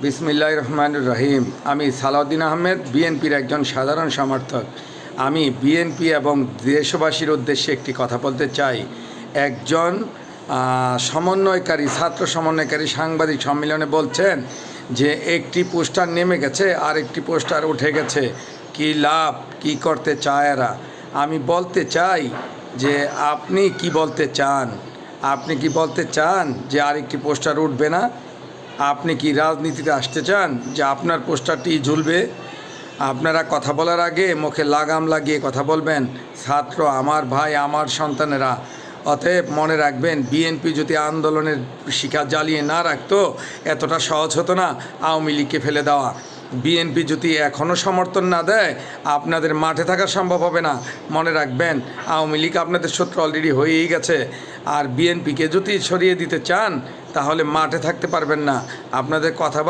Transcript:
বিসমিল্লাহির রহমানির রহিম। আমি সালাউদ্দিন আহমেদ, বিএনপির একজন সাধারণ সমর্থক। আমি বিএনপি এবং দেশবাসীর উদ্দেশ্যে একটি কথা বলতে চাই। একজন সমন্বয়কারী, ছাত্র সমন্বয়কারী সাংবাদিক সম্মেলনে বলছেন যে একটি পোস্টার নেমে গেছে আর একটি পোস্টার উঠে গেছে, কি লাভ, কি করতে চায় এরা। আমি বলতে চাই যে আপনি কি বলতে চান? আপনি কি বলতে চান যে আরেকটি পোস্টার উঠবে না? আপনি কি রাজনীতিতে আসতে চান যে আপনার পোস্টারটি ঝুলবে? আপনারা কথা বলার আগে মুখে লাগাম লাগিয়ে কথা বলবেন। ছাত্র আমার ভাই, আমার সন্তানেরা। অতএব মনে রাখবেন, বিএনপি যদি আন্দোলনের শিখা জ্বালিয়ে না রাখতো, এতটা সহজ হতো না আওয়ামী লীগকে ফেলে দেওয়া। বিএনপি যদি এখনও সমর্থন না দেয়, আপনাদের মাঠে থাকা সম্ভব হবে না। মনে রাখবেন, আওয়ামী লীগ আপনাদের শত্রু অলরেডি হয়েই গেছে। আর বিএনপিকে যদি সরিয়ে দিতে চান, তাহলে মাঠে থাকতে পারবেন না। আপনাদের কথা